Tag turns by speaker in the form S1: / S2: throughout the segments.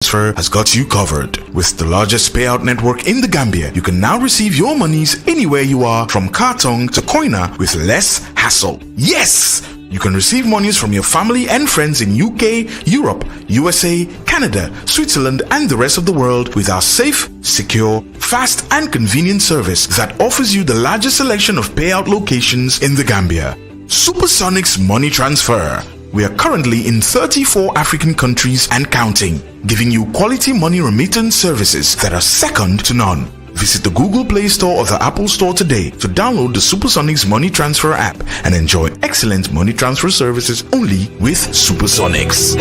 S1: Transfer has got you covered. With the largest payout network in the Gambia, you can now receive your monies anywhere you are, from Kartong to Koina, with less hassle. Yes! You can receive monies from your family and friends in UK, Europe, USA, Canada, Switzerland, and the rest of the world with our safe, secure, fast, and convenient service that offers you the largest selection of payout locations in the Gambia. Supersonics Money Transfer. We are currently in 34 African countries and counting, giving you quality money remittance services that are second to none. Visit the Google Play Store or the Apple Store today to download the Supersonics Money Transfer app and enjoy excellent money transfer services only with Supersonics.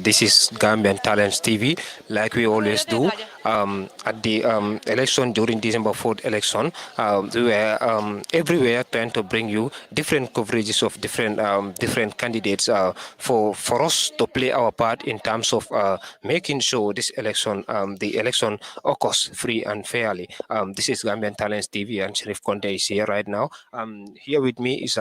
S2: This is Gambian Talents TV, like we always do. At the election, during December 4th election, we were everywhere trying to bring you different coverages of different candidates for us to play our part in terms of making sure this election, the election occurs free and fairly. This is Gambian Talents TV, and Sheriff Conte is here right now. Here with me is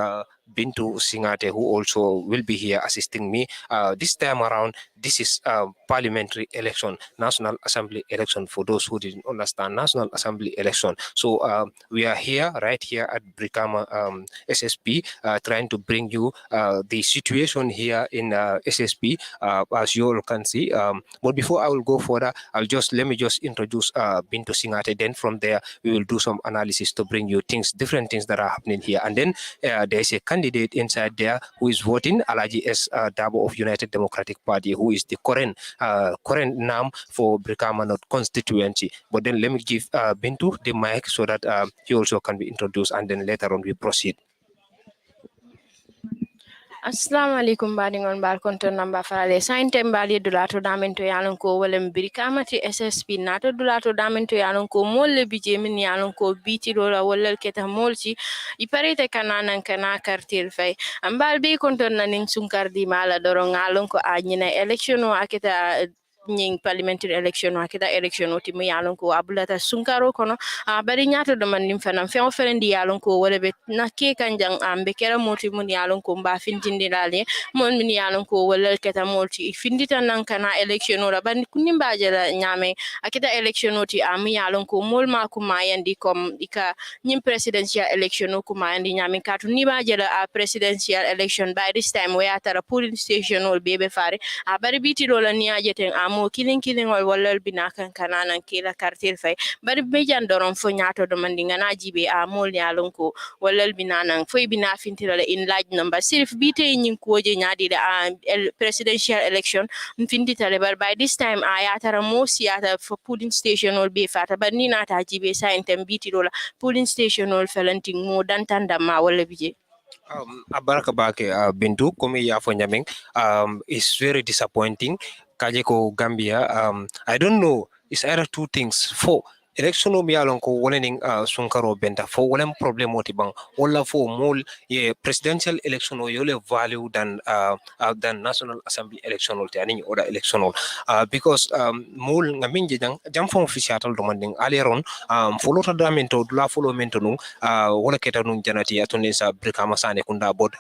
S2: Bintu Singate, who also will be here assisting me. This time around, this is parliamentary election, National Assembly election, for those who didn't understand, National Assembly election. So we are here, right here at Birkama SSP, trying to bring you the situation here in SSP, as you all can see. But before I will go further, let me just introduce Bintu Singate. Then from there, we will do some analysis to bring you different things that are happening here. And then there's a candidate inside there who is voting, Alaji S. Dabo of United Democratic Party, who is the current NAM for Birkama North constituency. But then let me give Bintu the mic so that he also can be introduced, and then later on we proceed.
S3: Assalamu alaikum baɗigol mbar konton namba farale sainte mbali dulato damen to yalon ko wolem Birkama ti SSP nato dulato damen to yalon ko molle bije min yalon ko biti lola wollel keta molci iparete kananan kana kartil fay ambal be konton nanin sunkardi mala doro ngalon ko anyina election o aketa ñing parliamentary election o akita election o timu yalon ko abulata sunkaro kono bari ñato do man nim fanam fe o ferendi yalon ko wala be na ke kanjang be kera moti mun yalon ko mba fintindi dale mon min yalon ko wala keta moti findita nan kana election o bandi kunni mbaje la ñame akita election o ti am yalon ko mol ma ko mayandi kom ika ñim presidential election o ko mayandi ñame katu ni baje la presidential election by this time we atara polling station o bebe fare bari biti lola ni ajeten mo killing ol wallal binakan kananan kila kartel fay bari bejan doron fo ñaato do mandi ngana jibe mol yalon ko wallal binanan foy bina fintira in large number sirif bite ñin ko je ñaadi presidential election findita le bar by this time ayatara mo siata for polling station ol be fata bar ni nata jibe sa intem biti lola polling station ol felanting mo dantanda ma walla bije
S2: Abaraka Bake Bintu, Kome Yafo Nyaming, is very disappointing. Kajeko Gambia, I don't know, it's either two things. For election o miyalon ko wolening sunkaro benta for wolem problem motibang wala for mol ye presidential election o yole value than national assembly election or any other election because mol ngaminje jam from official demanding aleron follow to damento dula follow mentonu wala keta nun janati atone sa Birkama sane kunda bod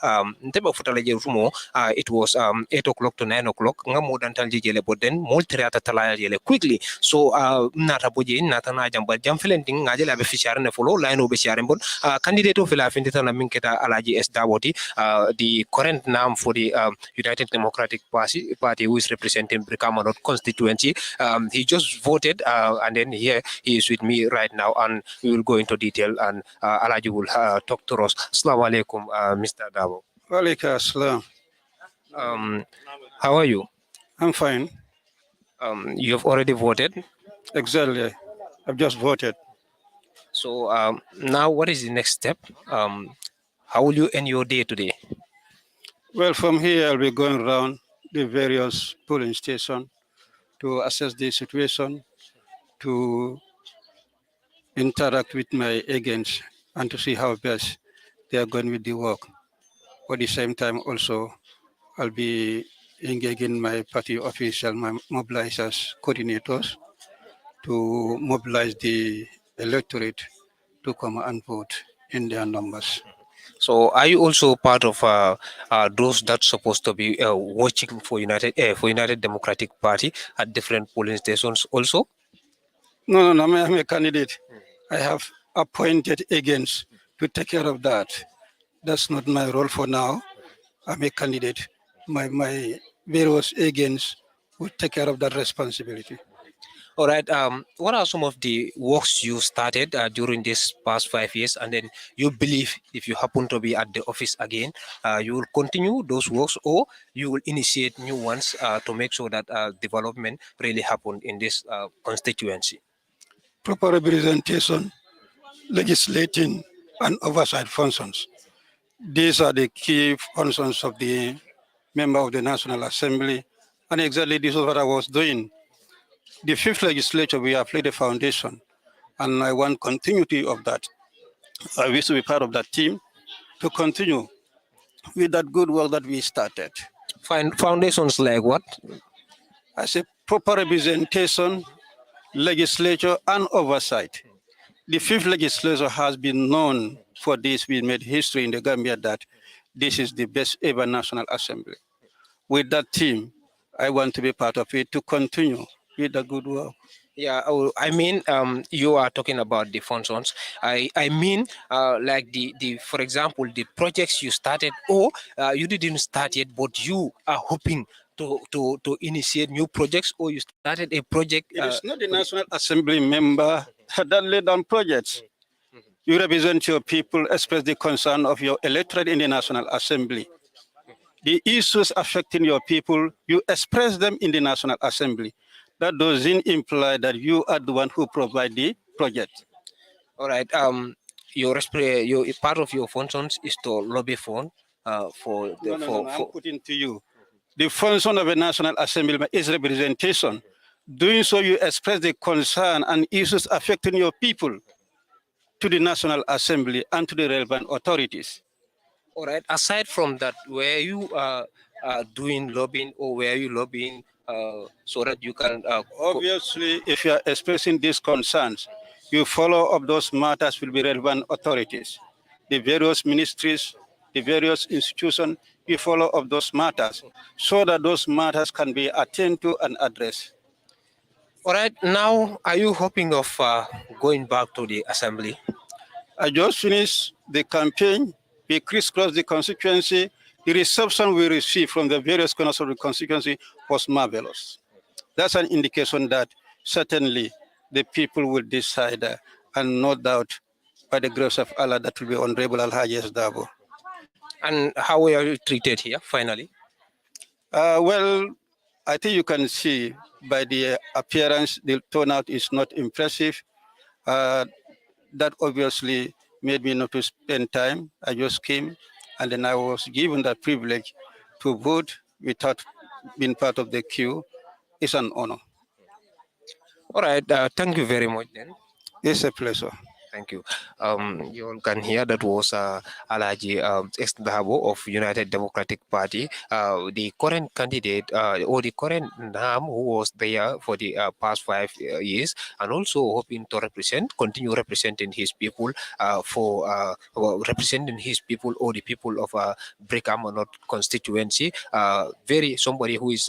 S2: nteba futala je rumo it was 8 o'clock to 9 o'clock ngamo dantal jele bod then mol triata tala jele quickly so nata boje nata jambal jam felenting ngajela be fichare ne folo line be fichare bon candidate of la findita na minketa Alaji S Dawoti the current name for the United Democratic Party who is representing Birkama North constituency. He just voted and then here he is with me right now and we will go into detail and Alaji will talk to us. Assalamu alaikum Mr. Dabo.
S4: Walaikum assalam.
S2: How are you?
S4: I'm fine.
S2: You have already voted?
S4: Exactly. I've just voted.
S2: So now what is the next step? How will you end your day today?
S4: Well, from here I'll be going around the various polling stations to assess the situation, to interact with my agents and to see how best they are going with the work. At the same time also, I'll be engaging my party official, my mobilizers, coordinators, to mobilize the electorate to come and vote in their numbers.
S2: So are you also part of those that's supposed to be watching for United Democratic Party at different polling stations also?
S4: No, no, no, I'm a candidate. I have appointed agents to take care of that. That's not my role for now. I'm a candidate. My various agents will take care of that responsibility.
S2: All right. What are some of the works you started during this past 5 years, and then you believe if you happen to be at the office again, you will continue those works, or you will initiate new ones to make sure that development really happen in this constituency?
S4: Proper representation, legislating, and oversight functions. These are the key functions of the member of the National Assembly, and exactly this is what I was doing. The fifth legislature, we have laid a foundation, and I want continuity of that. I wish to be part of that team to continue with that good work that we started.
S2: Foundations like what?
S4: I say proper representation, legislature, and oversight. The fifth legislature has been known for this. We made history in the Gambia that this is the best ever National Assembly. With that team, I want to be part of it to continue with the good work.
S2: Yeah, oh, I mean, you are talking about the functions. I mean, like the for example, the projects you started, or you didn't start yet, but you are hoping to initiate new projects, or you started a project.
S4: It is not the National Assembly member that laid down projects. You represent your people, express the concern of your electorate in the National Assembly. The issues affecting your people, you express them in the National Assembly. That doesn't imply that you are the one who provide the project.
S2: All right. Your part of your functions is to lobby fund for the
S4: No, I'm putting to you. The function of a National Assembly is representation. Doing so, you express the concern and issues affecting your people to the National Assembly and to the relevant authorities.
S2: All right. Aside from that, were you doing lobbying, or were you lobbying so that you can?
S4: Obviously, if you are expressing these concerns, you follow up those matters with the relevant authorities, the various ministries, the various institutions. You follow up those matters so that those matters can be attended to and addressed.
S2: All right. Now, are you hoping of going back to the assembly?
S4: I just finished the campaign. We crisscrossed the constituency. The reception we received from the various corners of the constituency was marvelous. That's an indication that certainly the people will decide, and no doubt, by the grace of Allah, that will be Honorable Alhaji Dabo.
S2: And how were you treated here, finally?
S4: Well, I think you can see by the appearance, the turnout is not impressive. That obviously made me not to spend time. I just came, and then I was given that privilege to vote without being part of the queue. It's an honor.
S2: All right. Thank you very much then.
S4: It's a pleasure.
S2: Thank you. You all can hear that was Alaji Dabo of United Democratic Party, the current candidate or the current NAM who was there for the past 5 years, and also hoping to continue representing his people representing his people, or the people of Birkama North constituency. Very somebody whose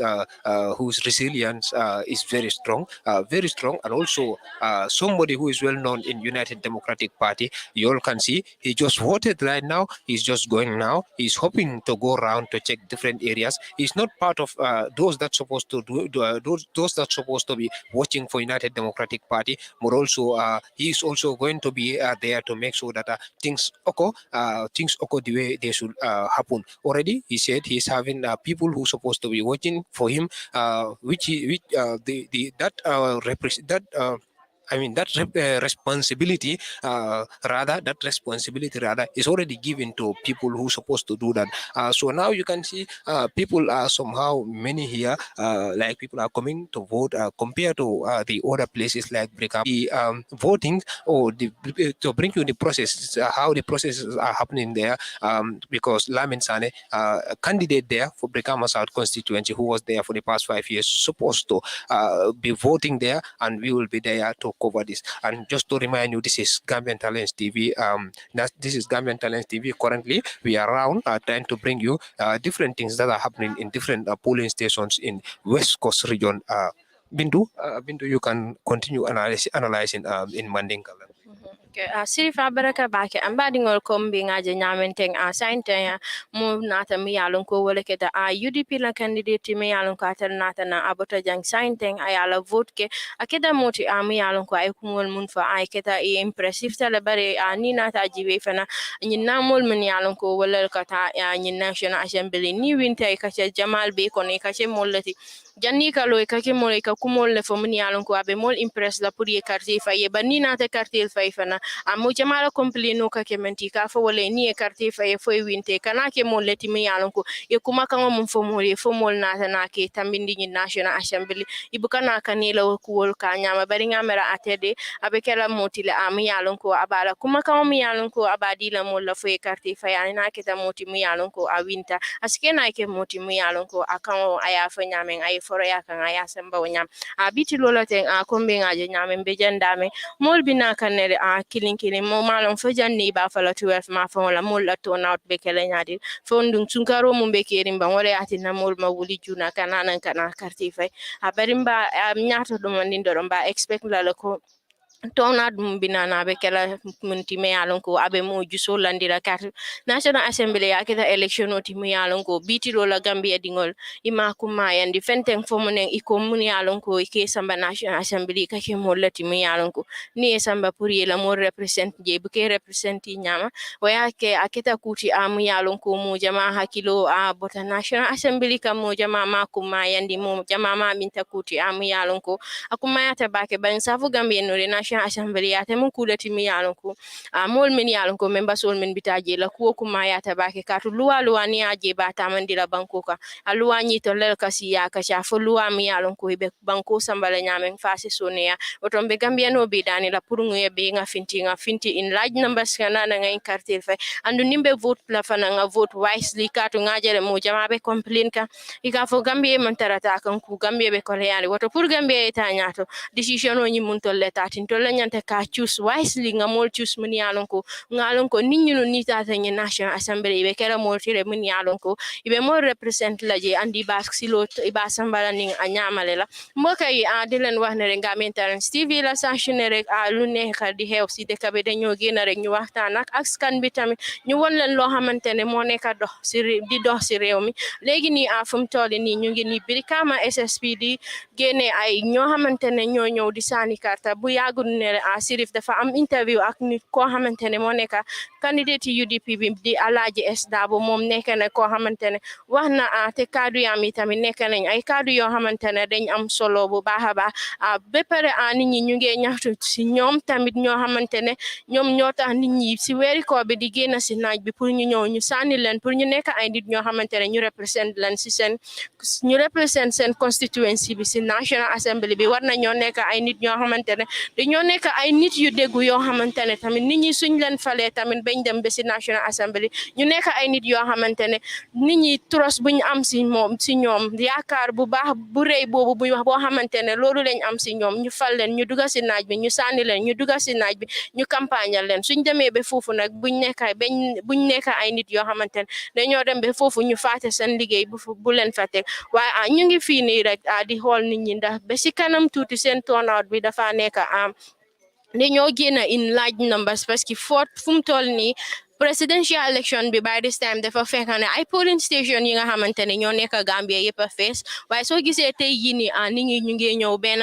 S2: resilience is very strong, and also somebody who is well known in United Democratic Party. You all can see he just voted right now. He's just going now. He's hoping to go around to check different areas. He's not part of those that's supposed to those that's supposed to be watching for United Democratic Party. But also he's also going to be there to make sure that things occur the way they should happen. Already, he said he's having people who supposed to be watching for him, which the that represent that. I mean responsibility rather is already given to people who supposed to do that. So now you can see people are somehow many here, like people are coming to vote compared to the other places like Brikama. The voting, or to bring you the process, how the processes are happening there, because Lamin Sane, a candidate there for Brikama South constituency who was there for the past 5 years, supposed to be voting there, and we will be there to cover this. And just to remind you, this is Gambian Talents TV. This is Gambian Talents TV. Currently, we are around trying to bring you different things that are happening in different polling stations in West Coast region. Bindu, you can continue analyzing in Mandinka.
S3: Okay, sirifa baraka bake ambadi ngol kombi ngaje nyamenteng sainte ya mo nata mi yalon ko wala keta UDP la candidate mi yalon ko atal nata na abota jang sainteng ayala vote ke akeda moti mi yalon ko ay kumol mun fa ay keta impressive tala bare ni nata jibe fana nyin namol mun yalon ko wala kata nyin national assembly ni winta ka jamal be ko ne ka mollati janni ka loy ka ke mol ka kumol le fo mun yalon ko abe mol impress la pour ye quartier fa ye banni nata quartier fa fana amu jamala komplino ka kementi ka fo wala ni e carte fa e fo e winte kana ke mon leti mi yalon ko e kuma kan mo fo mo e fo mol na ke tambindi ni national assembly ibu kana kanila ko wol ka nyama bari ngamera atede abe kala motile am yalon ko abala kuma kan mi yalon ko abadi la mol la fo e carte fa ya na ke ta moti mi yalon ko a winta aske na ke moti mi yalon ko akan aya fo nyamen ay foro ya kan aya samba nyam a biti loloten kombe ngaje nyamen be jandame mol bina kanere kilin mo malon fo janni ba fala 12 ma fo la mol la to not be kele nyadi fo ndum tunkaro mum be kerim ban wala ati na mol ma wuli juna kana karti fay a barimba nyaato dum ndindo ba expect la ko tona dum binana be kala munti me yalon ko abe mo juso landira carte national assembly ya kita election oti mo yalon ko biti ro la gambia dingol ima kuma yandi fenten fomunen iko mun yalon ko ke samba national assembly ka ke mo lati mo yalon ko ni e samba pour yela mo represent je bu ke represent nyama waya ke akita kuti am yalon ko mo jama hakilo a bota national assembly kam mo jama ma kuma yandi mo jama ma minta kuti am yalon ko akuma yata bake ban safu gambia no national assembly ya temu kudati mi yalon ko mol min yalon ko memba sol min bitaje la ko kuma ya tabake katu luwa ni aje ba tamandira banko ka luwa ni to lel kasi ya ka sha fo luwa mi yalon ko be banko sambala nyamen fase soneya otombe gambia no be dani la pour ngoye be nga finti in large numbers kana na ngay carte fa andu nimbe vote la fana nga vote wisely katu ngajere mo jama be complain ka ika fo gambia man tarata kan ku gambia be ko reali woto pour gambia ta nyato decision o nyi mun to letatin to la nyanta ka choose wisely nga mol choose mun yalon ko ngalon ko nit ñu ni tata ñi national assembly be kera mol tire mun yalon ko ibe mo represent la je andi bask silo iba sambala ni anyamale la mbokay di len wax ne rek nga mental TV la sanctionné rek lu neex di xew ci dëkk bi dañoo génn rek ñu waxtaan ak askan bi tamit ñu won leen loo xamantene moo nekk dox ci di dox ci réew mi léegi nii fu mu toll nii ñu ngi ni Birkama SSP di génne ay ñoo xamantene ñoo ñëw di sànni karta bu yàggul ne Sirif dafa am interview ak nit koo xamantene moo nekk candidate UDP bi di Alhaji S Dabo moom nekk na koo xamantene wax na te kaddu yaam yi tamit nekk nañ ay kaddu yoo xamantene dañ am solo bu baax a baax ba pare nit ñi ñu ngi ñaxtu si ñoom tamit ñoo xamantene ñoom ñoo tax nit ñi si weeri koor bi di génn si naaj bi pour ñu ñëw ñu sànni leen pour ñu nekk ay nit ñoo xamantene ñu represent leen si seen constituency bi si National Assembly bi war na ñoo nekk ay nit ñoo xamantene dañoo nekk ay nit yu déggu yoo xamantene tamit nit ñi suñ leen falee tamit bañ dem ba si National Assembly ñu nekk ay nit yoo xamantene nit ñi trust buñ am si ñoom yaakaar bu baax bu rëy boobu buñ wax boo xamantene loolu lañ am si ñoom ñu fal leen ñu duga si naaj bi ñu sànni leen ñu duga si naaj bi ñu campagne leen suñ demee ba foofu nag buñ nekk ay nit yoo xamantene dañoo dem ba foofu ñu faate seen liggéey bu leen fa teg waaye ñu ngi fii nii rek di xool nit ñi ndax ba si kanam tuuti seen turnout bi dafa nekk dañoo génn in large numbers parce que fu mu toll nii presidential election bi by this time dafa fekk ne ay polling station yi nga xamantene ñoo nekk Gambia yëpp a fees waaye soo gisee tey jii nii nit ñi ñu ngi ñëw benn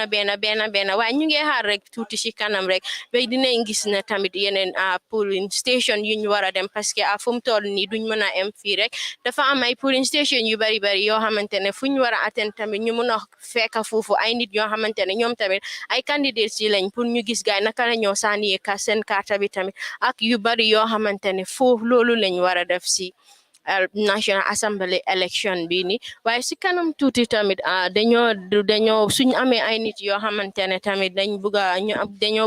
S3: waaye ñu ngi xaar rek tuuti si kanam rek ba dinañ gis ne tamit yeneen polling station yu ñu war a dem parce que fu mu toll nii duñ mën a am fii rek dafa am ay polling station yu bari yoo xamantene fu ñu war a attend tamit ñu mën a fekk foofu ay nit yoo xamantene ñoom tamit ay candidates yi lañ pour ñu gis gaay naka la ñoo sànni seen carte bi tamit ak yu bari yoo xamantene foofu loolu lañ war a def si National Assembly election bi ni waaye si kanam tuuti tamit dañoo suñ amee ay nit yoo xamante ne tamit dañoo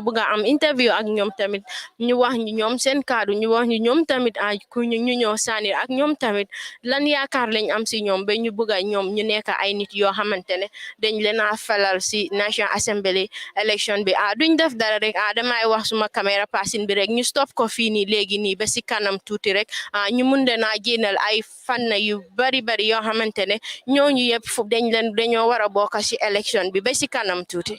S3: bëgg a am interview ak ñoom tamit ñu wax ñu ñoom seen kaddu ñu wax ñu ñoom tamit ku ñu ñëw sànni ak ñoom tamit lan yaakaar lañ am si ñoom ba ñu bëgg a ñoom ñu nekk ay nit yoo xamante ne dañ leen a falal si National Assembly election bi duñ def dara rek damay wax suma caméra passing bi rek ñu stop ko fii nii léegi nii ba si kanam tuuti rek ñu mun de naa génnal ay fànn yu bari yoo xamante ne ñooñu yëpp foofu dañoo war a bokk si election bi ba si kanam tuuti.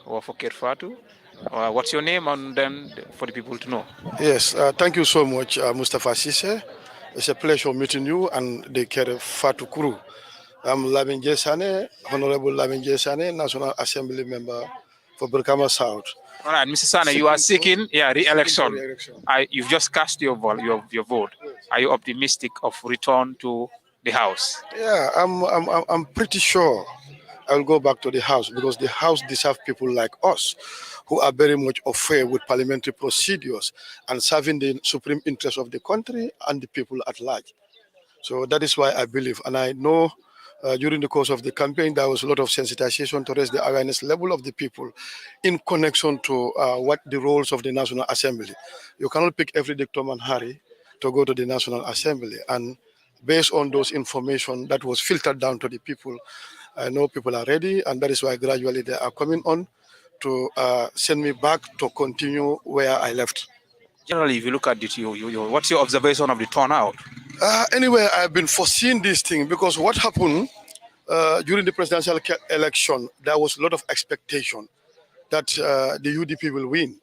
S5: Or for Kerfatu. What's your name and then for the people to know?
S6: Yes, thank you so much, Mustafa Sise. It's a pleasure meeting you and the Kerfatu crew. I'm Lamin Jesane, Honorable Lamin Jesane, National Assembly Member for Birkama South.
S5: All right, Mr. Sane, you are seeking re-election. You've just cast your vote. Are you optimistic of return to the House?
S6: Yeah, I'm pretty sure I will go back to the House because the House deserves people like us who are very much affair with parliamentary procedures and serving the supreme interest of the country and the people at large. So that is why I believe, and I know during the course of the campaign, there was a lot of sensitization to raise the awareness level of the people in connection to what the roles of the National Assembly. You cannot pick every dictum and hurry to go to the National Assembly. And based on those information that was filtered down to the people, I know people are ready, and that is why gradually they are coming on to send me back to continue where I left.
S5: Generally, if you look at it, what's your observation of the turnout?
S6: Anyway, I've been foreseeing this thing because what happened during the presidential election, there was a lot of expectation that the UDP will win.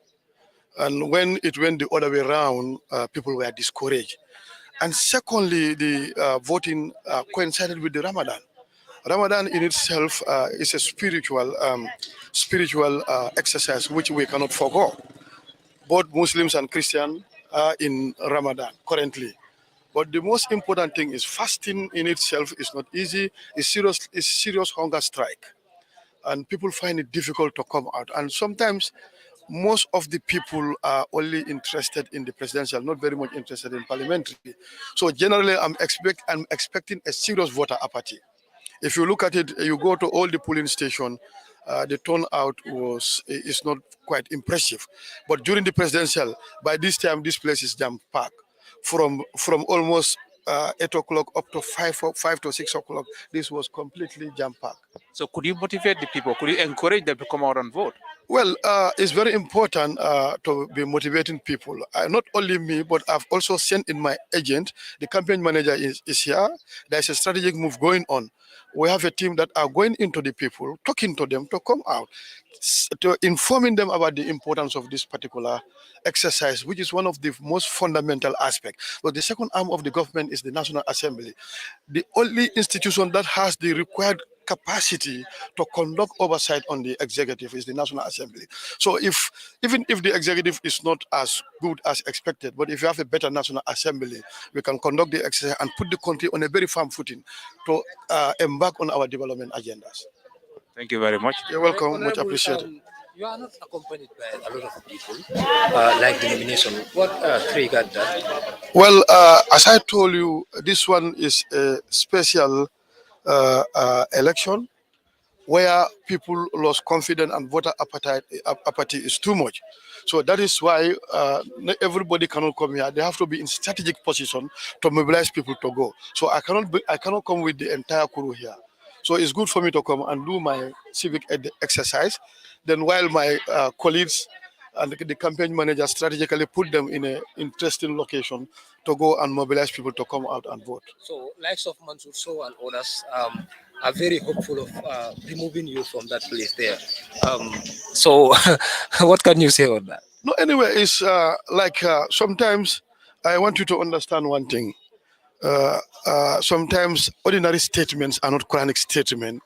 S6: And when it went the other way around, people were discouraged. And secondly, the voting coincided with the Ramadan. Ramadan in itself is a spiritual exercise which we cannot forego. Both Muslims and Christians are in Ramadan currently. But the most important thing is fasting in itself is not easy. It's serious hunger strike. And people find it difficult to come out. And sometimes most of the people are only interested in the presidential, not very much interested in parliamentary. So generally, I'm expecting a serious voter apathy. If you look at it, you go to all the polling stations, the turnout is not quite impressive. But during the presidential, by this time, this place is jam-packed. From almost 8 o'clock up to 5 to 6 o'clock, this was completely jam-packed.
S5: So could you motivate the people? Could you encourage them to come out and vote?
S6: Well, it's very important to be motivating people. Not only me, but I've also sent in my agent. The campaign manager is here. There's a strategic move going on. We have a team that are going into the people, talking to them to come out, to informing them about the importance of this particular exercise, which is one of the most fundamental aspects. But the second arm of the government is the National Assembly, the only institution that has the required capacity to conduct oversight on the executive is the National Assembly. So even if the executive is not as good as expected, but if you have a better National Assembly, we can conduct the exercise and put the country on a very firm footing to embark on our development agendas.
S5: Thank you very much.
S6: You're welcome, much appreciated.
S7: You are not accompanied by a lot of people, like the nomination. What triggered that?
S6: Well, as I told you, this one is a special election where people lost confidence and voter apathy is too much. So that is why not everybody cannot come here. They have to be in strategic position to mobilize people to go. So I cannot come with the entire crew here. So it's good for me to come and do my civic exercise. Then while my colleagues and the campaign manager strategically put them in a interesting location to go and mobilize people to come out and vote.
S7: So, likes of Mansour So and others are very hopeful of removing you from that place there. So, what can you say on that?
S6: No, anyway, it's like sometimes I want you to understand one thing. Sometimes ordinary statements are not Quranic statements.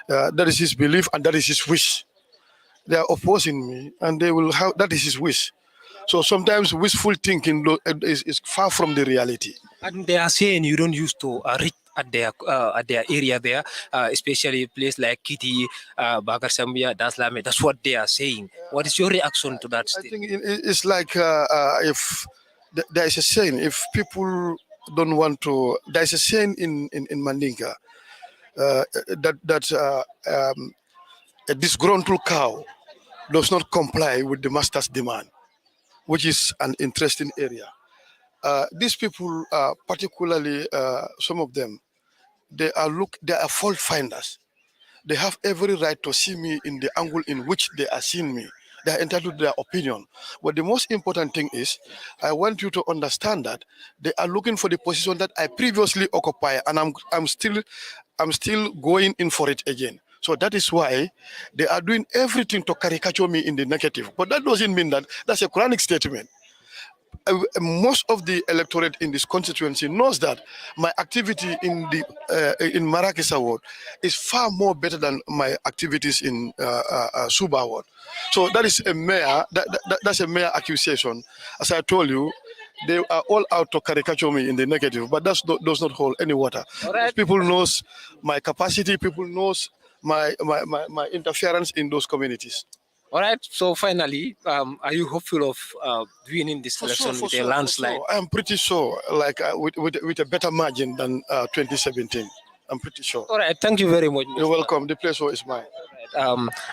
S6: That is his belief and that is his wish. They are opposing me, and they will have that is his wish. So sometimes wishful thinking is far from the reality.
S7: And they are saying you don't used to reach at their area there, especially a place like Kitty, Bakar Sambia, Daslame. That's what they are saying. What is your reaction to that
S6: I
S7: statement?
S6: think it's like if there is a saying, if people don't want to, there is a saying in Mandinka that a disgruntled cow does not comply with the master's demand, which is an interesting area. These people, particularly some of them, they are fault finders. They have every right to see me in the angle in which they are seeing me. They are entitled to their opinion. But the most important thing is, I want you to understand that they are looking for the position that I previously occupied, and I'm still going in for it again. So that is why they are doing everything to caricature me in the negative. But that doesn't mean that that's a Quranic statement. Most of the electorate in this constituency knows that my activity in Marrakech Award is far more better than my activities in Suba Award. So that is a that's a mere accusation. As I told you, they are all out to caricature me in the negative, but does not hold any water. Because people knows my capacity, people knows my interference in those communities.
S7: All right. So finally, are you hopeful of winning this election with a landslide?
S6: I'm pretty sure, like with a better margin than 2017. I'm pretty sure.
S7: All right. Thank you very much.
S6: You're welcome. The pleasure is mine.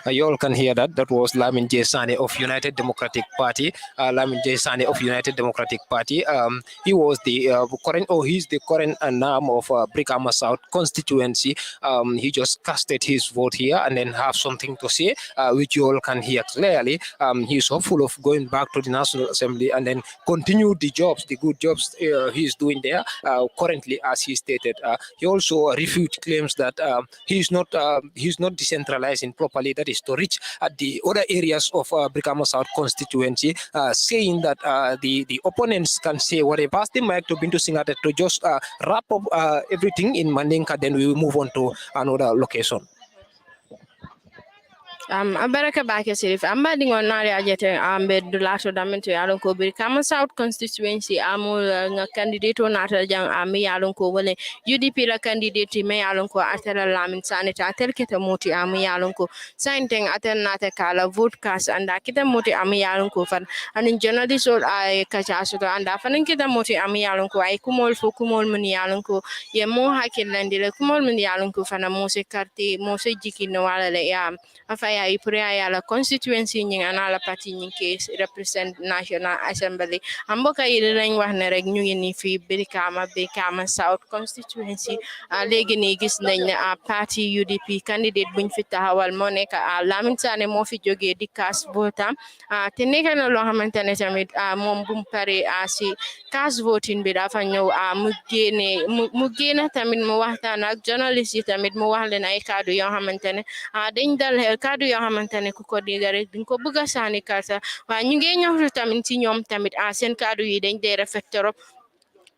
S7: You all can hear that. That was Lamin J. Sane of United Democratic Party. Lamin J. Sane of United Democratic Party. He was the current, or he's the current NAM of Birkama South constituency. He just casted his vote here and then have something to say, which you all can hear clearly. He's hopeful of going back to the National Assembly and then continue the jobs, the good jobs he's doing there currently, as he stated. He also refuted claims that he's not decentralizing properly, that is to reach at the other areas of Birkama South constituency, saying that the opponents can say whatever. Pass the mic to Bintu Singate to just wrap up everything in Mandinka, then we will move on to another location.
S3: Abaraka bake sirif ambadi ngon nari ajete ambe dulato damento yalon ko Birkama South constituency amul nga candidate nata jang ami yalon ko wala UDP la candidate me yalon ko atela lamin sanita atel keta moti ami yalon ko sainteng atel nata kala vote cast anda kita moti ami yalon ko fan anin journalist ol ay kacha soto anda fanin kita moti ami yalon ko ay kumol fo kumol mun yalon ko ye mo hakilandi le kumol mun yalon ko fana mo se carte mo se jikino wala le ya afaya ipure la constituency ñing ana la parti ñing ke represent National Assembly amboka yi lañ wax ne rek ñu ngi ni fi Birkama South constituency légui ni gis nañ ne parti UDP candidate buñ fi taxawal mo nek Lamin Sané mo fi joggé di cast votam te nek na lo xamantene tamit mom bu paré si cast voting bi dafa ñew mu génné tamit mu waxtaan ak journalist yi tamit mu wax leen ay kaddu yo xamantene dañ dal kaddu yo xamantene ku ko diga rek duñ ko bëgg saani karta wa ñu ngi ñëw tamit ci ñoom tamit seen kaddu yi dañ dee rafet torop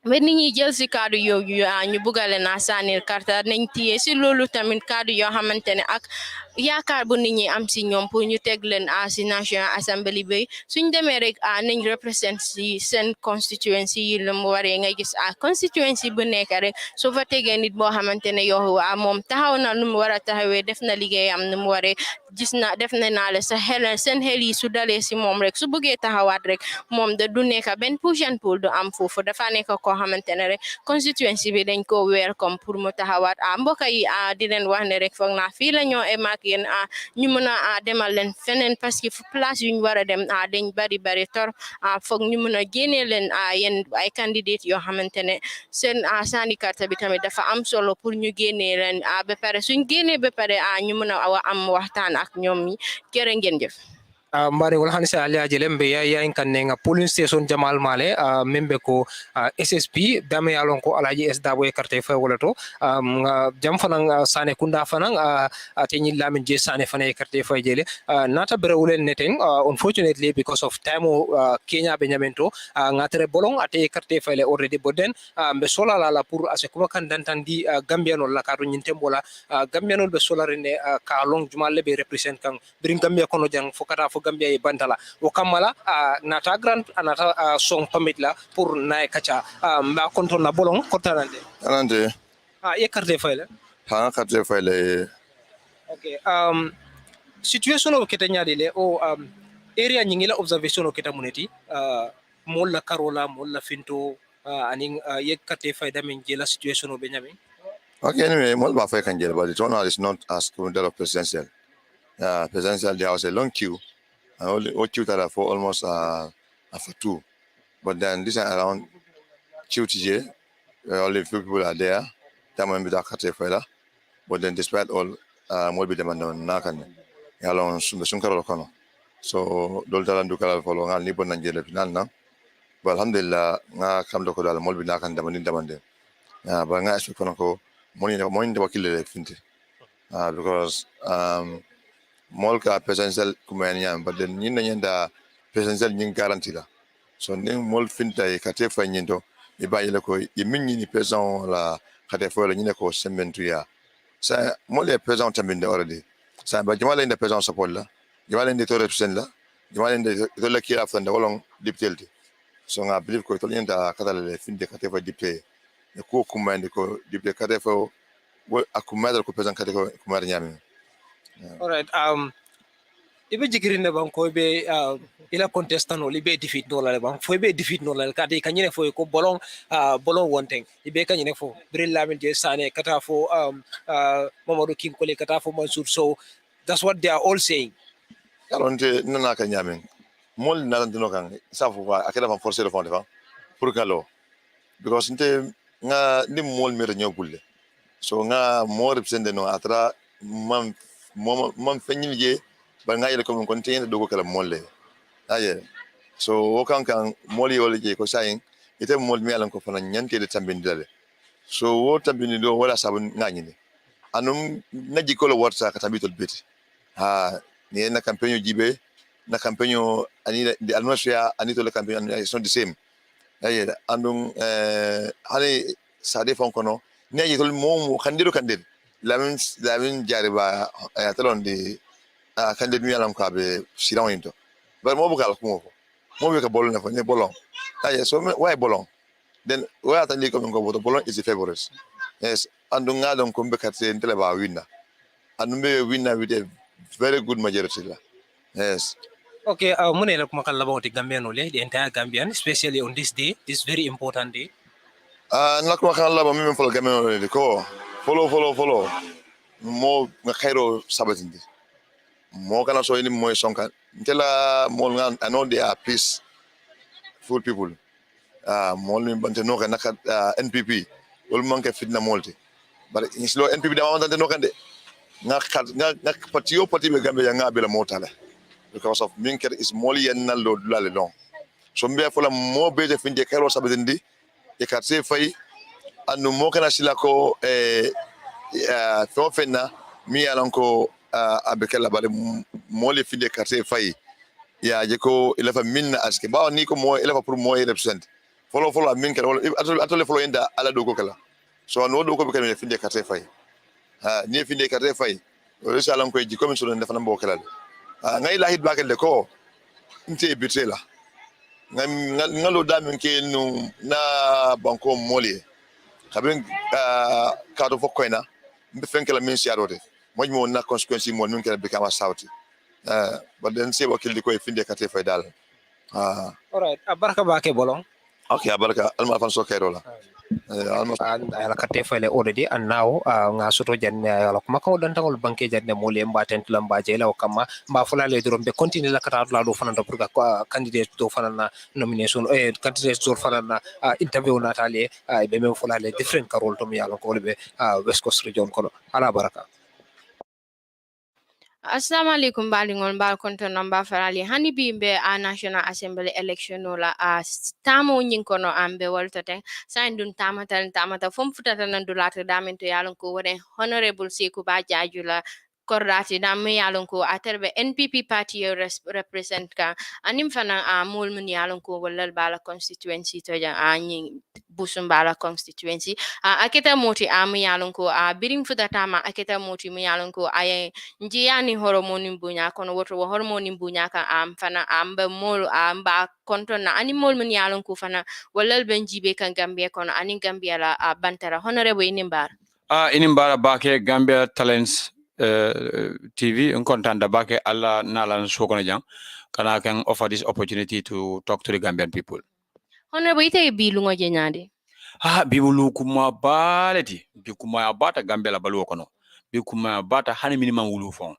S3: mais nit ñi jël si kaddu yooyu ñu bugale na saanil karta nañ tiye si loolu tamit kaddu yoo xamantene ak yaakaar bu nit ñi am si ñoom pour ñu teg leen si National Assembly bi suñ demee rek nañ represent si seen constituency yi lu mu waree nga gis constituency bu nekk rek su fa tegee nit boo xamantene yow moom taxaw na nu mu war a taxawee def na liggéeyam nu mu waree gis na def na naa le sa xel seen xel yi su dalee si moom rek su bëggee taxawaat rek moom da du nekk benn push and pull du am foofu dafa nekk ko xamantene rek constituency bi dañ ko welcome pour mu taxawaat mbokk yi di leen wax ne rek foog naa fii la ñoo emak yéen ñu mën a demal leen feneen parce que fu place yu ñu war a dem dañ bari tor foog ñu mën a génnee leen yéen ay candidate yoo xamantene seen sànni carte bi tamit dafa am solo pour ñu génnee leen ba pare suñ génnee ba pare ñu mën a am waxtaan ak ñoom ñi jërë ngeen jëf
S7: mbari wala hani sa ali ajele mbe ya in kan nga polling station jamal male membe ko SSP dame yalon ko alaji S dabo e carte fa wala to jam fanan sane kunda fanan ateni lamin je sane fanan e carte fa jele nata bere wulen neten unfortunately because of time Kenya be nyamento ngatre bolong ate carte fa le already boden be sola la pour ase kuma kan dantandi gambiano la kadu nyintembola gambiano be solarine ka long jumal be represent kan bring gambia kono jang fokata fo gambia e bantala o kamala nata grand anata song pamit la pour nay kacha mba konto na bolong kotanande
S8: anande
S7: ye carte file
S8: ha carte file
S7: okay situation o keta nyaade le o area nyingila observation o keta muneti molla karola molla finto aning ye carte file men jela situation o be nyame
S8: okay anyway mol ba fa kan jela but the turnout is not as that of presidential presidential there was a long queue and only queue that for almost for two. But then this time around QTJ, only few people are there. That might be the carte file. But then despite all, more be demand on Nakan. Along the Sunkara Lokono. So Dolta and Dukala follow on Nippon Nigeria Pinana. But alhamdulillah, na come to Kodala, Molbi Nakan, the Manin Damande. But I speak Konoko, morning the Wakil Finti. Because Molka presidential Kumanian, but then Yinda presidential Yin guarantee. So ning mol finta e kate fa nyindo e ba yele ko e minni ni pesan la kate fa la nyine ko sementu ya sa mol e pesan tambinde already sa ba jumala inde pesan support la jumala inde to represent la jumala inde to la kila fanda wolon diptelti so nga believe ko to nyenda kata le finde kate fa dipte e ko kumande ko dipte kate fa wo akumada ko pesan kate ko kumar nyami.
S7: All right ibe jigirinde ban ko be ila contestant o libe defeat no la ban fo be defeat no la kadi kanyene fo ko bolon bolon wonteng ibe kanyene fo bril lamin je sane kata fo Mamadou King Kole kata fo Mansour so that's what they are all saying
S8: Alonte nana ka nyamin mol na dino kan safu wa akela fan forcer le fond devant pour kalo because nte nga ni mol mere nyobulle so nga mo represent no atra mam fenyi je ba nga yele ko kon tene dogo kala molle aye so wo kan moli wala je ko sayin ite mol mi alan ko fana nyante de tambindale so wo tambindi do wala sabun ngani ni anum naji ko lo warta ka tambitol beti ni na campagne jibe na campagne ani de atmosphere ani to le campagne sont the same aye andum hale sa defon kono ne yitol mom kandiro lamin jariba talon de kande mi alam ka be siran into but mo bukal ko mo be ka bolon na ne bolon so why bolon then why atandi ko ngo bolon is the favorite yes andu ngadon ko be kate ntele ba winna andu be winna with a very good majority la yes
S7: okay mune la kuma kala bawti gambiano le the entire gambian especially on this day this very important day
S8: na kuma kala ba mi fol gambiano le ko follow mo nga khairo sabatindi mo kana so ini mo sonka ntela mo ngan I know they are peaceful people mo ni bante no kana NPP wol manke fitna molti but islo NPP da wanda no kande nga parti be gambe nga be la motala because of minker is moli yanal lo dulale long so mbe fola mo be de finde kero sabedindi e karte fay anu mo kana silako fofena mi alanko abekela bale moli finde karte fay ya je ko ilafa minna aske ba ni ko mo ilafa pour mo represent follow minker atole follow inda ala do ko kala so no do ko be kala finde karte fay ni finde karte fay o salam ko ji comme so dafa na mbokala ngai lahid bakal de ko nte bitela ngalo damin ke no na banko moli kabin kado fokoina mbe fenkela min siarote mo na consequence mo min kala Birkama South but then say wakil di ko finde kate fay dal
S7: all right baraka bake bolon
S8: okay baraka alma fan so kayrola
S7: ala kate fele already and now nga soto janne ala kuma ko dan tangol banke janne mole mbaten tulamba je law kama mba fula le dorom be continue la kata la do fananta pour ka candidate do fanana nomination candidate do fanana interview natale be men fula le different carol to mi ala ko be west coast region ko ala baraka
S3: Assalamu alaikum balingol bal konton namba farali hani bimbe a National Assembly election la a tamo nyinkono ambe waltoten dun tamata fom futata nan dulata damin to yalon ko woden honorable Seku Ba Jajula korrati da me yalon ko aterbe NPP party represent ka anim fana a mol mun yalon ko wallal bala constituency to ja a nyin busum bala constituency aketa moti a me yalon ko a birim futata ma aketa moti me yalon ko ay njiyani hormoni bunya kono woto hormoni bunya ka am fana amba mol amba konton na ani mol mun yalon ku fana wallal ben jibe kan gambia kono ani gambia la bantara honorable inimbar
S9: inimbara bake Gambia Talents TV in contanda bake alla nalan sokona jang kana can offer this opportunity to talk to the Gambian people.
S3: Honorable ite bilungo jenyade
S9: Bibulu kuma baleti bi kuma bata Gambia la balu kono bi kuma bata hani minimum wulu fon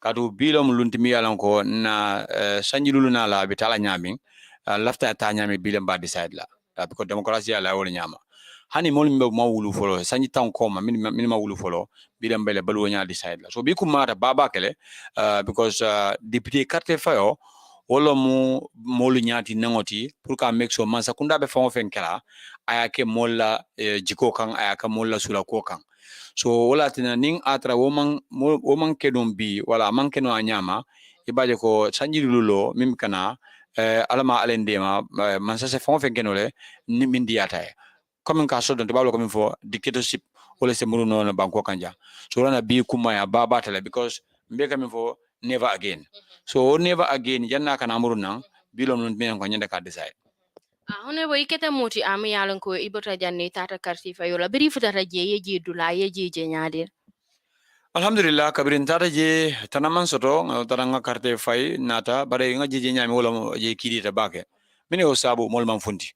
S9: kadu bilom luntimi yalan ko na sanjilulu na la bitala nyami lafta ta nyami bilam ba decide la because democracy la woni nyama hani mol ma wulu folo sanji tan ko ma min ma wulu folo bilam bele balu nya decide la so bi kuma ta baba kele because député carte fayo wolo mu molu nyati nangoti pour ka make sure man sakunda be fon fen kala ayake molla jiko kan ayaka molla sula ko kan so wala tina ning atra woman kedon bi wala man keno anyama ibaje ko sanji lulo mim kana alama alendema man sa se fon fen kenole ni min diata comme ka so don to bablo comme fo dictatorship wala se muru non banko kanja so rana bi kuma ya baba tala because mbe kam fo never again so never again janna kana muru nan bilom non men ko nyande ka decide
S3: honorable iketa moti am yalon ko ibota janni tata karti fayola biri futata je yeji dula yeji jenyade
S9: alhamdulillah kabirin tata je tanaman soto taranga karte fay nata bare nga je nyami wala je kidi ta bake mine o sabu mol man fundi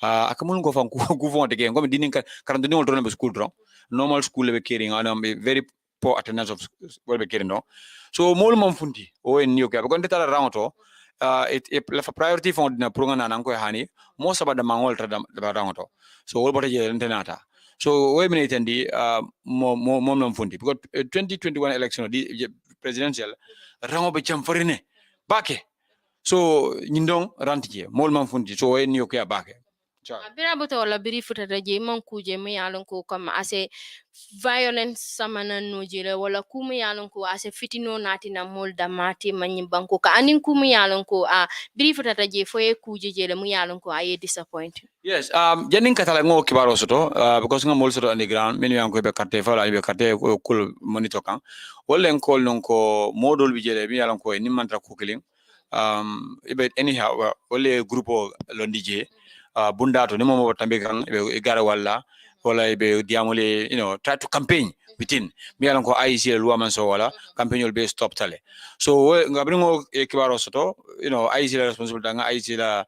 S9: akamul go fan ku fon de ngom dinin karando ni wolto be school dron normal school be caring and very poor attendance of well be caring no so mol man fundi o en niyo ka ko ndeta rawnto it la priority fond na program na ko hani mo sabada mangol ta da rawnto so wol bota je ntenata so we minute ndi mom nam fundi because 2021 election di presidential rango be cham farine bake so nyindong rantije mol man fundi so en niyo ka bake
S3: bira buta wala biri futata je man kuje mi yalon ko comme ase violence samana no jere wala kuma yalon ko ase fitino nati na mol da mati manyi banko ka anin kuma yalon ko biri futata je foye kuje jere mu yalon ko aye disappoint
S9: yes janin katala ngo kibaro soto because ngam mol soto on the ground men yanko be carte fala be carte kul monitor kan wala en kol non ko modol bi jere mi yalon ko ni mantra ko killing ibe anyhow wala groupe londije bundato ni momo tambe kan e gara walla wala be diamole try to campaign within mi alan ko IEC loi man so wala campaign be stop tale so ngabri ngo e kibaro soto IEC la responsible danga IEC la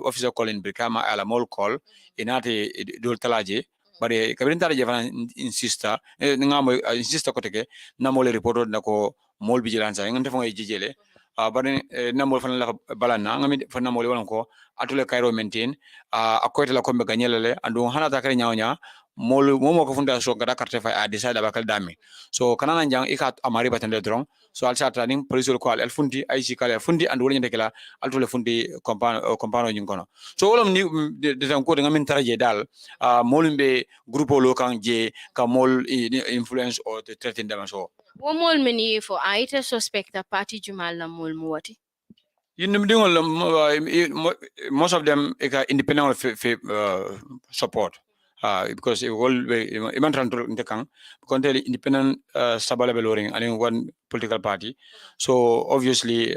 S9: officer calling Birkama ala mol call inate dol talaje bare kabrin talaje fan insista ngamo insista ko teke namole report na ko mol vigilance ngante fo e jijele bare namol fan la balana ngami fan namole wala ko atule kairo maintain akoyta la kombe ganyelele andu hanata kare nyawnya momo ko funda so gada carte fa a decide bakal dami so kanana jang ikat amari batande dron so al satra ning police ko al fundi IC kala fundi andu woni ndekela altule fundi compano nyin kono so wolom ni de tan ko de ngamin taraje dal molumbe groupe lo kan je ka mol influence or the threaten them so
S3: wo mol meni fo aita suspecta party jumal la mol muwati
S9: most of them independent support because it will even in the kan because they independent stable loring and one political party so obviously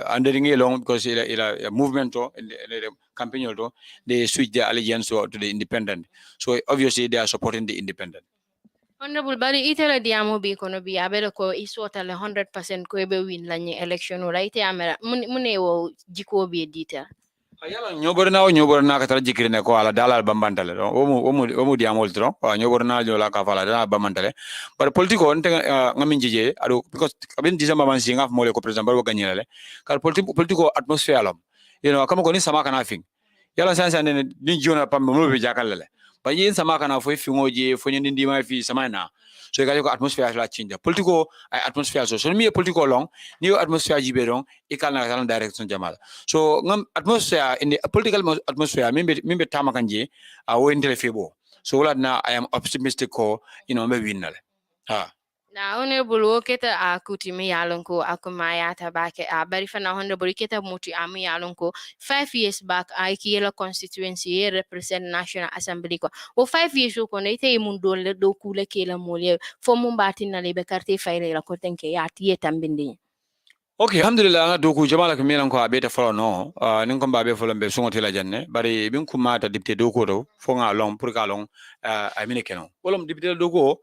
S9: undering along because a movement to the campaign to they switch their allegiance to the independent so obviously they are supporting the independent.
S3: Honorable bari itela diamo bi kono bi abele ko isota le 100% ko be win la ni election wala ite amera mune wo jiko bi dita
S9: yala nyoborna ka tara jikirine ko ala dalal bambantale omu diamol tro nyoborna jola ka fala dala bambantale bar politiko on ngamin jije ado because abin December man singa mole ko president bar ganyele kal politiko atmosphere lam kama ko ni sama kana fin yala sansa ne ni jona pam mo be jakalale ba yin sama kana fo fi ngoje fo nyin ndi ma fi sama na so ga ko atmosphere la change politico ay atmosphere so mi politico long ni atmosphere jibe don e kala na direction jamal so ngam atmosphere in the political atmosphere mimbe tama kanje a wo intele febo so wala na I am optimistic ko me winnale
S3: na honorable wo keta a kuti mi yalon ko akuma ya tabake a bari fana honorable keta muti a mi yalon ko 5 years back a kiyela constituency ye represent national assembly ko o 5 years ko ne te mun dole do kula kela mole fo mun batin na lebe carte fayre la ko tenke ya tiye tambindi.
S9: Okay, alhamdulillah nga doku jamala ko milan ko abeta folo no nin ko babe folo be sungo tela janne bari bin ko mata dipte doku do fo nga long pour ka long amine kenon wolom dipte doku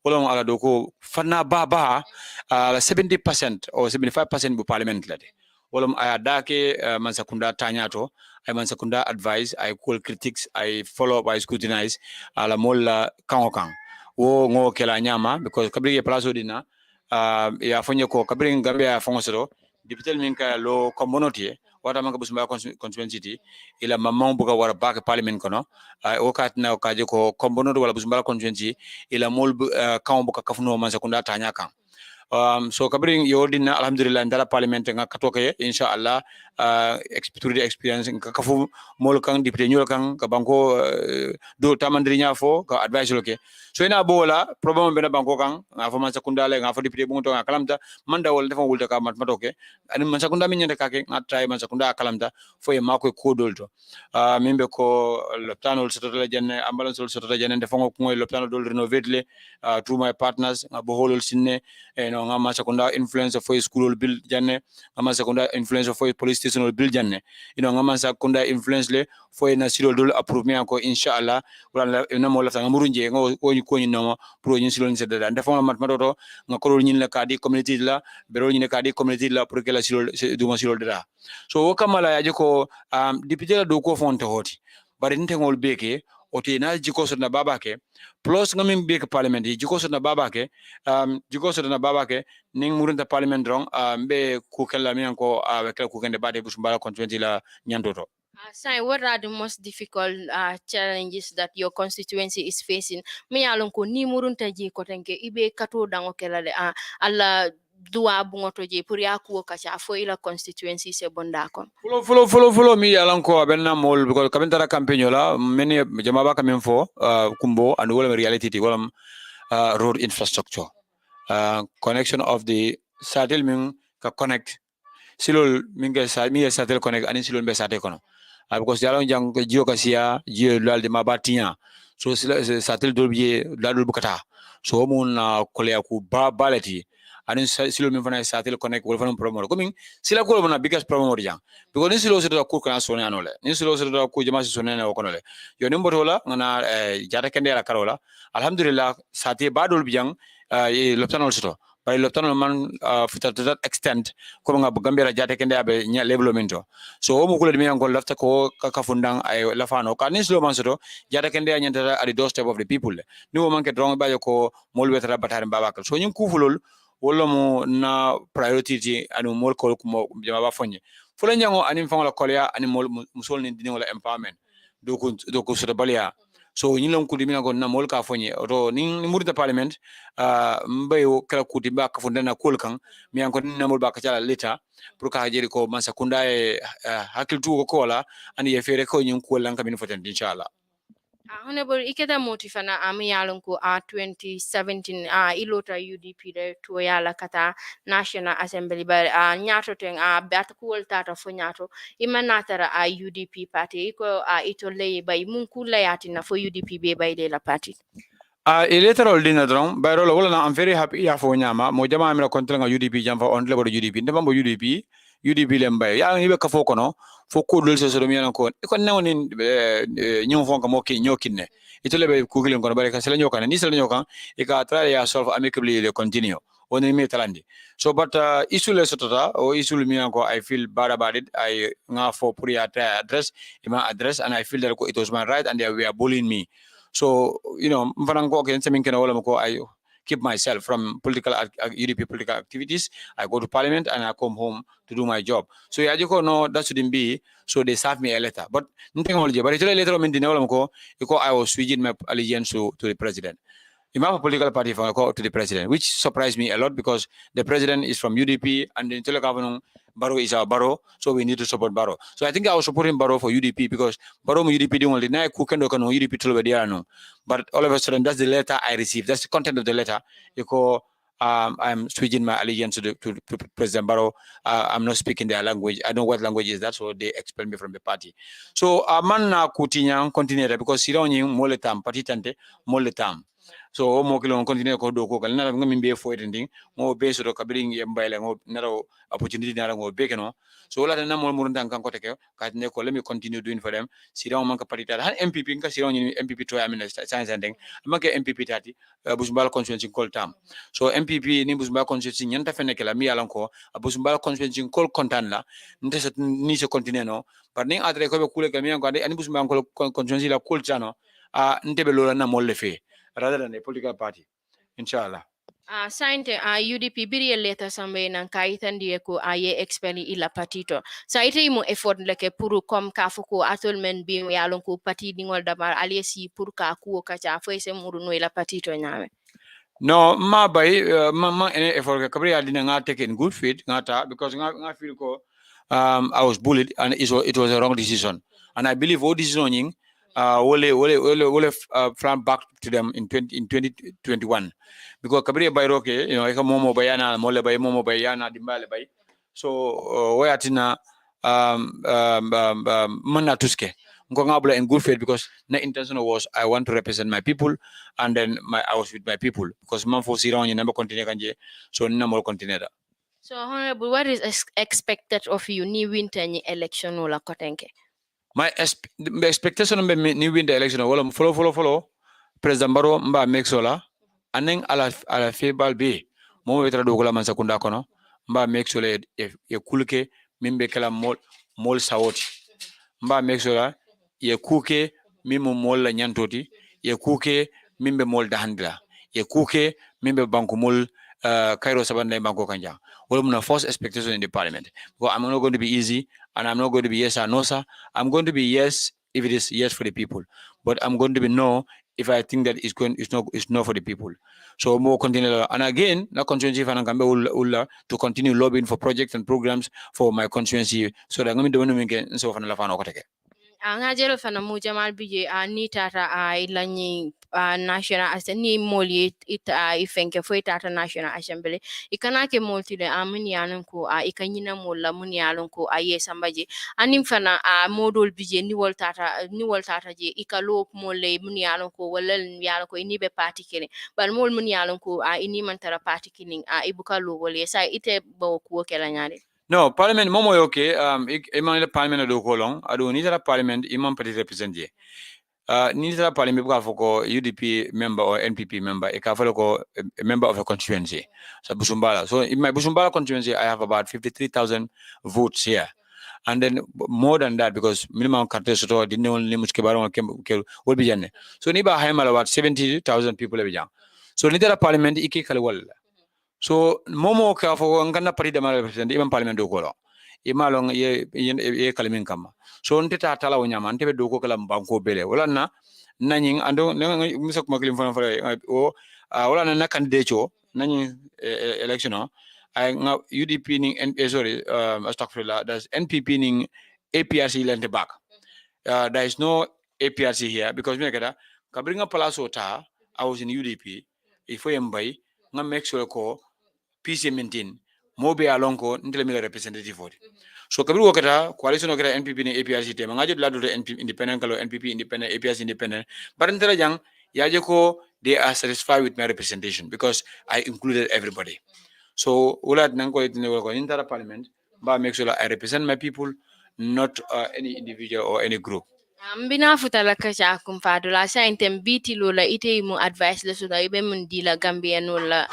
S9: wolom ala doku fanna baba 70% or 75% bu parliament lade wolom aya dake man sakunda tanyato ay man sakunda advise ay call critics ay follow up ay scrutinize ala molla kan wo ngo kela nyama because kabri place dina ya fonye ko kabrin gambe ya fongo sero dipitel min ka lo community wata man ka busuma constituency ila mamman buga wara back parliament kono o kat na ka je ko community wala busuma constituency ila mol kan buka kafuno man sakunda tanya kan so kabrin yodina alhamdulillah ndala parliament nga katoke inshallah experience ka kafu mol kan député nyol kan ka banko do tamandri nya fo ka advice loke so ina bola problem be na banko kan nga fo man sakunda le nga fo député bungo to nga kalamta manda wol defa wulta ka mat matoke ani man sakunda min nyande kake nga try man sakunda kalamta fo e mako ko dolto mimbe ko loptanol sototo la janne ambulance sol sototo janne defo ko loptanol dol renovate le to my partners nga bo holol sinne no ngama sakunda influence for school bill janne ngama sakunda influence for police station bill janne ngama sakunda influence le for na silo dol approve mi ko inshallah wala na mo la tanga murunje ko ni no pro ni silo ni sedda defo mat matoto nga ko ni la kadi community la bero ni kadi community la pour que la silo du ma silo dara so wo kamala ya jiko député la do ko fonte hoti bari ntengol beke oti na jiko so na babake plus ngamin beke parliament jiko so na babake jiko so na babake ning murunta parliament rong be ku kala mi ko kala ku kende bade busumbala constituency la nyandoto.
S3: Sai, what are the most difficult challenges that your constituency is facing? Me alon ko ni murunta ji ko tenke ibe kato dango kelale alla duwa bungoto je pour yakuo kacha fo ila constituency se bonda kon
S9: follow mi yalan ko benna mol because kabentara campaign la meni jamaba kamen fo kumbo and wala reality ti wala road infrastructure connection of the satel min ka connect silol min ga sa mi satel connect ani silol be satel kono because yalan jang jio kasia jio lalde mabatinya so satel dolbiye ladul bukata so mun kolya ku balati and silo min fana satel connect wol fana problem ko min sila ko na biggest problem odi jang because ni silo so ko kana so ne anole ni silo so ko jama so ne ko nole yo ni mbotola ngana jata kende la karola alhamdulillah sate badol bijang loptanol so by loptanol man to that extent ko nga gambia jata kende abe nya development so o mo ko mi ngol lafta ko ka fundang ay lafano ka ni silo man so jata kende nyanta at the doorstep of the people ni wo man ke drong ba ko mol wetara batare babakal so nyum kufulol wala mo na priority anu mol ko mo jama ba fonye fula nyango ani fangola kolya ani mol musol ni dini wala empowerment do ko so balia so nyilon ko dimina ko na mol ka fonye to ni murida parliament mbay kala kuti ba ka fondana kol kan mi an ko na mol ba ka chala leta pour ka jeri ko man sakunda hakil tu ko wala ani ye fere ko nyum ko lan kamin foten inshallah.
S3: Honorable iketa motifana ami yalon ko 2017 ilota UDP de to yala kata National Assembly ba nyato ten bat ko tata fo nyato imanatara UDP party ko ito lay bay mun kula yatina fo UDP be bay de la party
S9: electoral dinner dron bayro wala I'm very happy ya fo nyama mo jama amira kontra nga UDP jam fa on le bodo UDP ndema bo UDP lembay ya ngi be ka fo kono fo ko dol so mi ko ko newni nyum fon ka mo ki nyokine ito le be ku gilen ko bare ka sele nyokan ni sele nyokan e ka tra ya solve amicably le continue on me talandi so but issue le sotota o issue mi ko I feel bad about it I nga for prior address my address and I feel that it was my right and they were bullying me so mfanango ken semin ken wala ko ay keep myself from political UDP political activities. I go to parliament and I come home to do my job. So Yajiko no, that shouldn't be. So they serve me a letter. But nothing only. But it's a letter because I was switching my allegiance to the president. You have a political party to the president, which surprised me a lot because the president is from UDP and the Telegovernment Barrow is our Barrow, so we need to support Barrow. So I think I was supporting Barrow for UDP because Barrow UDP doing only now UDP to. But all of a sudden, that's the letter I received. That's the content of the letter. I'm switching my allegiance to President Barrow. I'm not speaking their language. I don't know what language is that, so they expel me from the party. So man na kutinya continue because Sironi moletam party tante moletam. So mo kilo continue ko do ko kal na ngam be fo ending mo be so ka bring yem bayle ngo naro opportunity na ngo be keno so la na mo murun tan kan ko teke ka ne ko let me continue doing for them sira man ka parita han MPP ka sira ni MPP to amina science and man ka MPP tati busmbal constituency call tam so MPP ni busmbal constituency nyanta fene kala mi yalan ko busmbal constituency call kontan la nte se ni se continue no par ni adre ko be kule ka mi ko ade ani busmbal constituency la call chano nte be lola na mo le fe rather than a political party. Inshallah.
S3: Sainte UDP biri leta sambe nan kaitan die ko aye expeli ila patito saite imo effort leke pour comme ka fuko atol men bi yalon ko pati dingol dabar aliesi pour ka ku ka cha fo ese muru no ila patito nyame.
S9: No, ma bay ma any effort ka kabri adina nga take in good faith ngata because nga feel ko I was bullied and it was a wrong decision and I believe all decision ying will frown back to them in 2021 because kabri bay roke ka momo bayana mole bay momo bayana dimbale bay so wayatina manna tuske ngabla in good faith because the intention was I want to represent my people and then I was with my people because man for sirong never continue kanje so na more continue that.
S3: So honorable, what is expected of you ni winter ni election wala kotenke?
S9: My expectation of me win the election wala follow President Barrow mba make sola aneng ala febal be mo wetra dogola man sakunda kono mba make sola e kulke mimbe kala mol sawoti mba make sola ye kuke mimo mol la nyantoti ye kuke mimbe mol dahandla ye kuke mimbe banku mol Cairo Sabanda Banko Kanja. Well, my first expectation in the parliament. Well, I'm not going to be easy and I'm not going to be yes or no, sir. I'm going to be yes if it is yes for the people. But I'm going to be no if I think that it's not for the people. So more continue and again, na constituency ulla to continue lobbying for projects and programs for my constituency so that I'm going to do so
S3: Ngajero fana mu jamal bije ni tata ilani national assembly moli ifenke foi tata national assembly ikana ke multi le amini yanan ko ikanyina molla mun yalan ko aye sambaje anim fana modol bije ni wol tata je ikalo molle mun yalan ko wala yalan ko ini be party kene bal mol mun yalan ko ini man tara party kini ibukalo wole sa ite bo ko kala nyare.
S9: No, parliament momo yoke imam le parliament do kolong adu ni tara parliament imam party represent ni tara parliament ka foko UDP member or NPP member e ka foko a member of a constituency so Busumbala. So in my Busumbala constituency I have about 53,000 votes here. And then more than that because minimum carte soto dinne only muske baro ke will be jenne. So ni ba haymal about 70,000 people be jang. So ni tara parliament iki kala wala. So momo ka fo ngana parti de mal president imam parliament do ko lo imalong ye kalamin kama so nte ta tala wonya man te do ko kala banko bele wala na nanyin ando misok maklim fana fara o wala na candidature nanyin election ay nga UDP ning sorry astaghfirullah that's NPP ning APRC lente back there is no APRC here because me kada kabringa palaso ta I was in UDP ifo yembay nga make sure ko peace maintain mobe alonko ntele mi representative vote so kabiru wakata coalition wakata NPP ni APRC tema ngaje lado de NPP independent kalo NPP independent APRC independent but ntele jang yaje ko they are satisfied with my representation because I included everybody so ulat nango itine ko intara parliament ba make sure I represent my people not any individual or any group.
S3: Mbina futala kacha kumfado la sa intem biti lola ite mu advice le so da ibe mun dila Gambia no la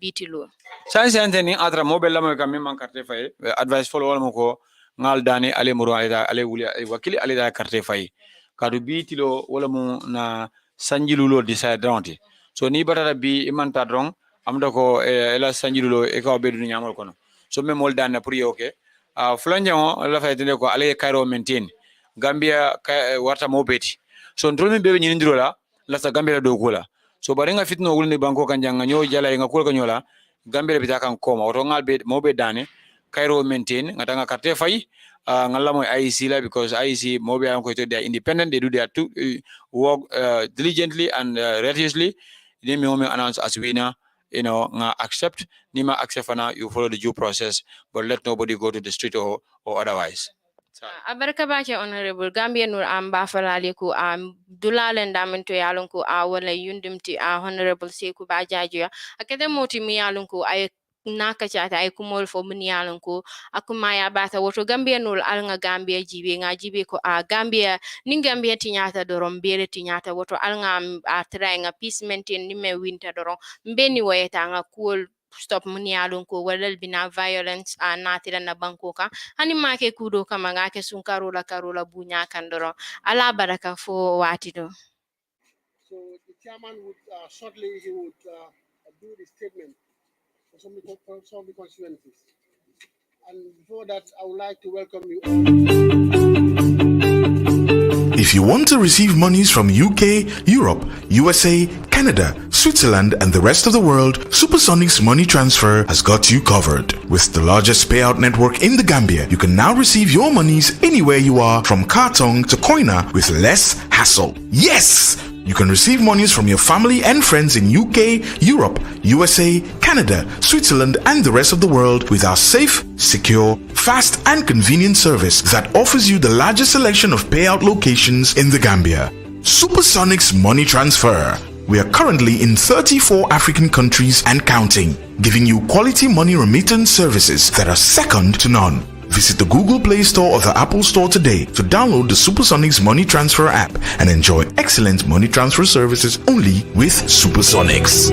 S3: biti lo
S9: science anteni atra mobile la mo kam man carte fay advice follow wala mako ngal dani ale muru ale wuli wakili ale da carte fay kadu biti lo wala mu na sanjilu lo decide donti so ni batata bi imanta drong amda ko ela sanjirulo e ka bedu nyamol kono so me mol dan pour yoke flanjango la faytene ko ale Cairo maintain Gambia warta mo beti so ndromi be ni ndrola la sa Gambia do kula so barenga fitno wulni banko kan janga nyo jala nga kul kanyola Gambia bita kan koma oto ngal be mo be dane Cairo maintain ngata carte fay ngalla moy IEC la because IEC mo be ko to they are independent, they do their work diligently and righteously. They may announce as winner, accept nima accept you follow the due process, but let nobody go to the street or otherwise.
S3: Abarka bache honorable Gambia nur amba falale ko dulalen damen to yalon ko wala yundumti honorable Seku Bajajo akede moti mi yalon ko ay naka chata ay kumol fo mun yalon ko akumaya bata woto Gambia nur alnga Gambia jibe ko Gambia ni Gambia tinyata dorom bele tinyata woto alnga try nga peace maintain ni me winter dorom mbeni wayeta nga cool stop mun yalon ko walal bina violence natira na bankoka hani make kudo kama ngake sun karola bunya kandoro ala baraka fo watido.
S10: So the chairman would shortly he would do the statement for some of the constituencies. And before that, I would like to welcome you all.
S1: If you want to receive monies from UK, Europe, USA, Canada, Switzerland, and the rest of the world, Supersonic's money transfer has got you covered. With the largest payout network in the Gambia, you can now receive your monies anywhere you are, from Kartong to Koina, with less hassle. Yes! You can receive monies from your family and friends in UK, Europe, USA, Canada, Switzerland, and the rest of the world with our safe, secure, fast, and convenient service that offers you the largest selection of payout locations in the Gambia. Supersonic's money transfer. We are currently in 34 African countries and counting, giving you quality money remittance services that are second to none. Visit the Google Play Store or the Apple Store today to download the Supersonics Money Transfer app and enjoy excellent money transfer services only with Supersonics.